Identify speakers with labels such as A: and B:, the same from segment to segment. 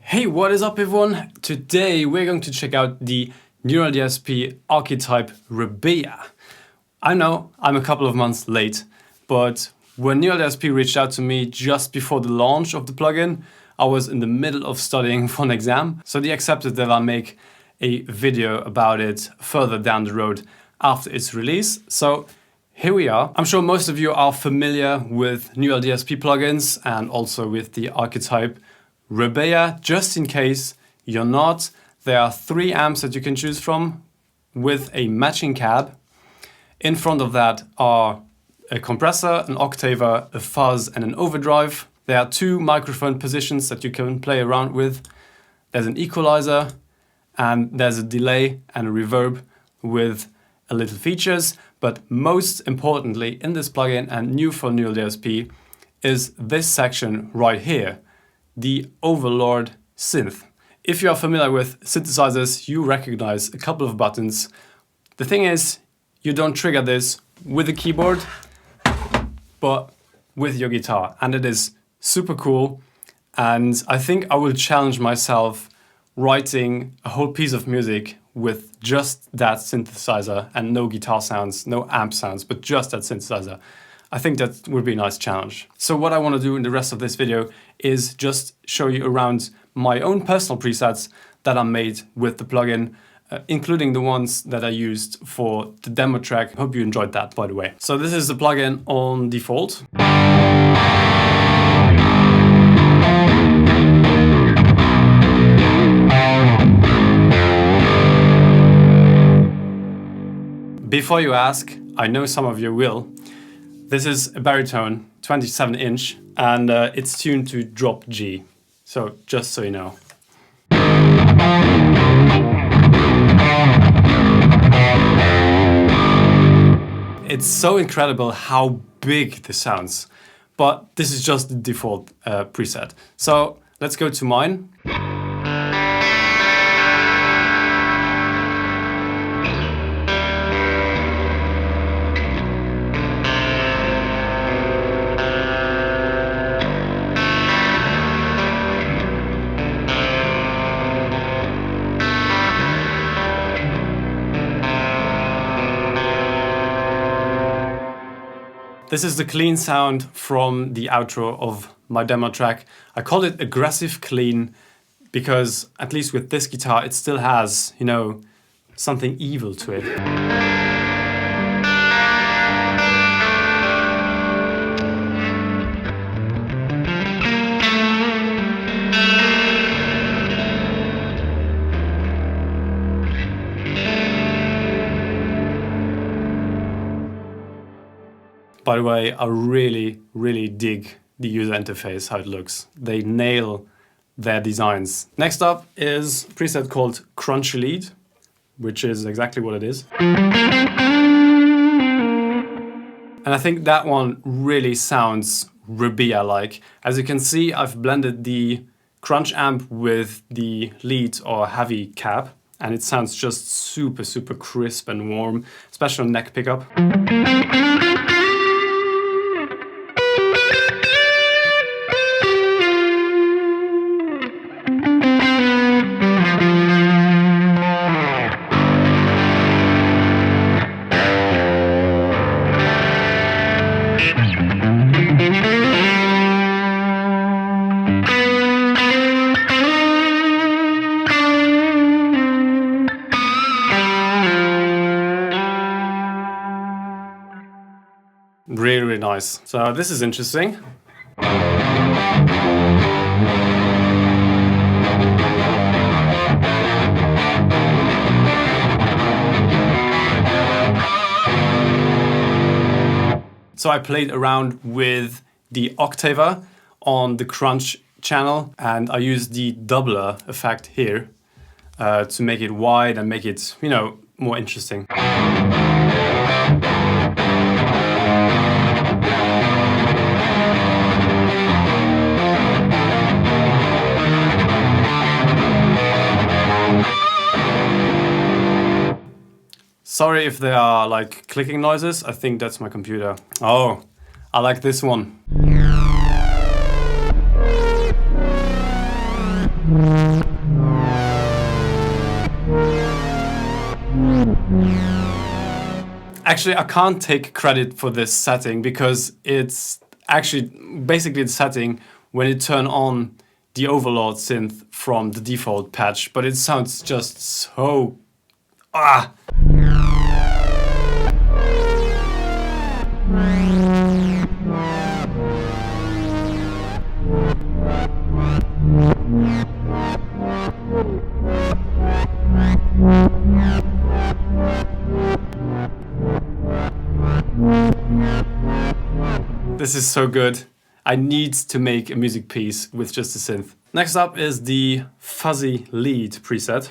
A: Hey, what is up everyone? Today we're going to check out the Neewer DSP Archetype Rabea. I know I'm a couple of months late, but when Neewer DSP reached out to me just before the launch of the plugin, I was in the middle of studying for an exam, so they accepted that I make a video about it further down the road after its release. So here we are. I'm sure most of you are familiar with Neewer DSP plugins and also with the Archetype Rabea. Just in case you're not, there are 3 amps that you can choose from with a matching cab. In front of that are a compressor, an octaver, a fuzz and an overdrive. There are 2 microphone positions that you can play around with. There's an equalizer and there's a delay and a reverb with a little features. But most importantly in this plugin and new for Neewer DSP is this section right here, the Overlord synth. If you are familiar with synthesizers, you recognize a couple of buttons. The thing is, you don't trigger this with a keyboard, but with your guitar. And it is super cool. And I think I will challenge myself writing a whole piece of music with just that synthesizer and no guitar sounds, no amp sounds, but just that synthesizer. I think that would be a nice challenge. So what I want to do in the rest of this video is just show you around my own personal presets that I made with the plugin, including the ones that I used for the demo track. Hope you enjoyed that, by the way. So this is the plugin on default. Before you ask, I know some of you will. This is a baritone, 27-inch, and it's tuned to drop G. So just so you know. It's so incredible how big this sounds, but this is just the default preset. So let's go to mine. This is the clean sound from the outro of my demo track. I call it aggressive clean because at least with this guitar it still has, you know, something evil to it. By the way, I really dig the user interface, how it looks. They nail their designs. Next up is a preset called Crunchy Lead, which is exactly what it is. And I think that one really sounds Rabea-like. As you can see, I've blended the crunch amp with the lead or heavy cap, and it sounds just super, super crisp and warm, especially on neck pickup. Really, really nice. So this is interesting. So I played around with the octaver on the crunch channel, and I used the doubler effect here to make it wide and make it, you know, more interesting. Sorry if there are like clicking noises, I think that's my computer. Oh, I like this one. Actually, I can't take credit for this setting because it's actually basically the setting when you turn on the overlord synth from the default patch, but it sounds just so... This is so good. I need to make a music piece with just a synth. Next up is the fuzzy lead preset.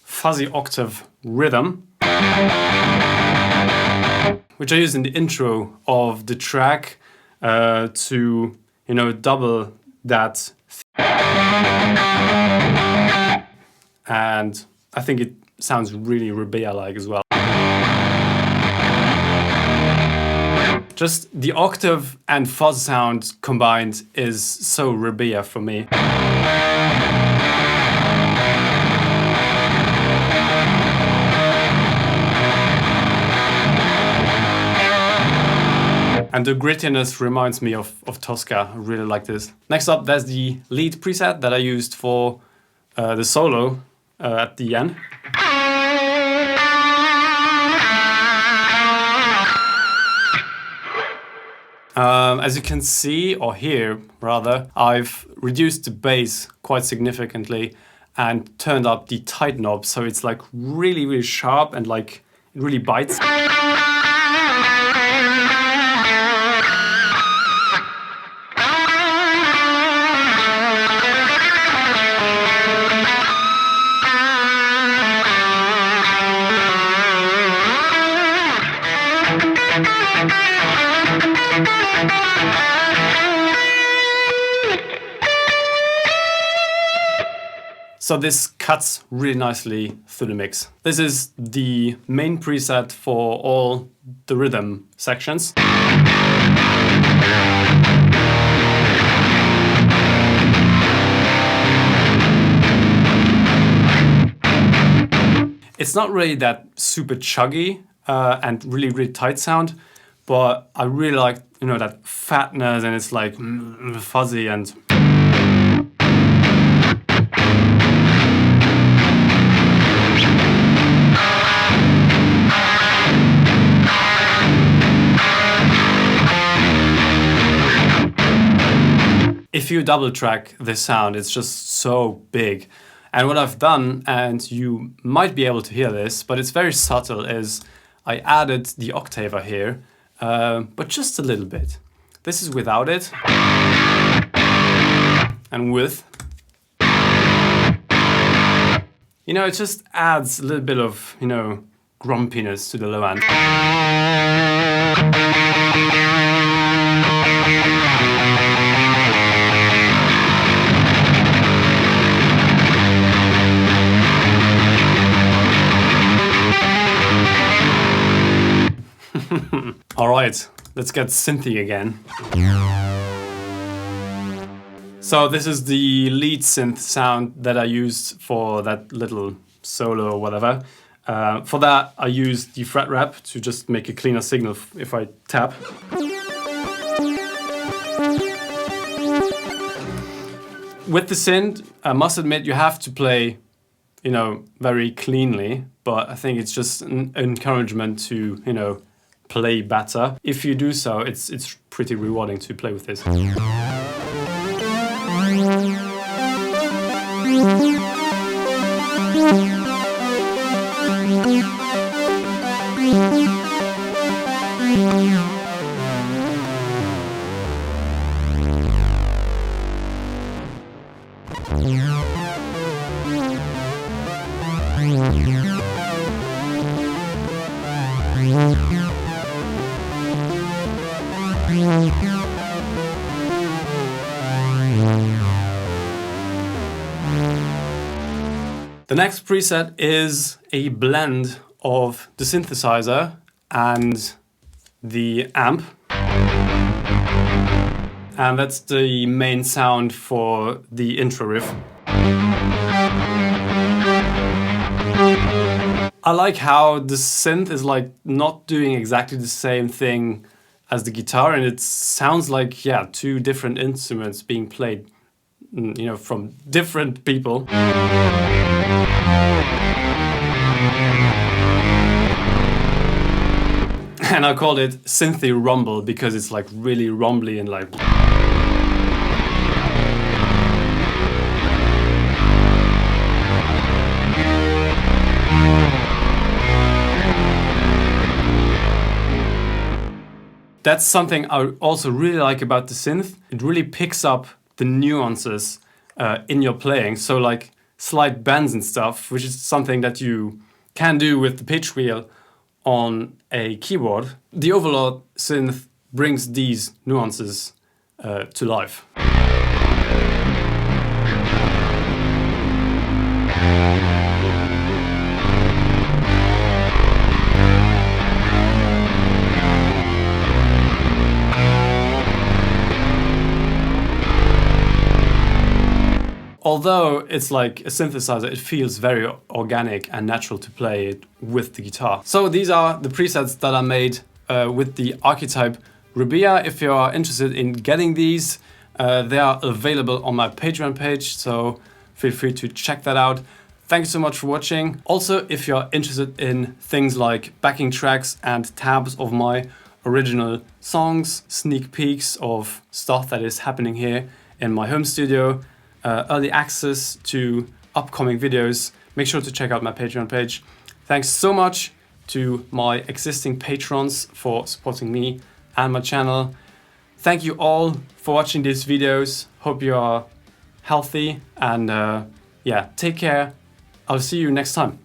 A: Fuzzy octave rhythm, which I use in the intro of the track to, you know, double that. And I think it sounds really Rabea-like as well. Just the octave and fuzz sound combined is so Rabea for me. And the grittiness reminds me of Tosca. I really like this. Next up, there's the lead preset that I used for the solo at the end. As you can see, or hear rather, I've reduced the bass quite significantly and turned up the tight knob, so it's like really, really sharp and like it really bites. So this cuts really nicely through the mix. This is the main preset for all the rhythm sections. It's not really that super chuggy and really, really tight sound, but I really like, you know, that fatness, and it's like fuzzy and... if you double track this sound, it's just so big. And what I've done, and you might be able to hear this, but it's very subtle, is I added the octaver here, but just a little bit. This is without it, and with. You know, it just adds a little bit of, you know, grumpiness to the low end. All right, let's get synthy again. So this is the lead synth sound that I used for that little solo or whatever. For that, I used the fret wrap to just make a cleaner signal if I tap. With the synth, I must admit you have to play, you know, very cleanly, but I think it's just an encouragement to, you know, play better. If you do so, it's pretty rewarding to play with this. The next preset is a blend of the synthesizer and the amp. And that's the main sound for the intro riff. I like how the synth is like not doing exactly the same thing as the guitar, and it sounds like, yeah, two different instruments being played, you know, from different people. And I called it Synthy Rumble because it's like really rumbly and like. That's something I also really like about the synth. It really picks up the nuances in your playing. So like slight bends and stuff, which is something that you can do with the pitch wheel on a keyboard. The Overlord synth brings these nuances to life. Although it's like a synthesizer, it feels very organic and natural to play it with the guitar. So these are the presets that I made with the Archetype Rabea. If you are interested in getting these, they are available on my Patreon page, so feel free to check that out. Thank you so much for watching. Also, if you're interested in things like backing tracks and tabs of my original songs, sneak peeks of stuff that is happening here in my home studio, early access to upcoming videos, make sure to check out my Patreon page. Thanks so much to my existing patrons for supporting me and my channel. Thank you all for watching these videos. Hope you are healthy and yeah, take care. I'll see you next time.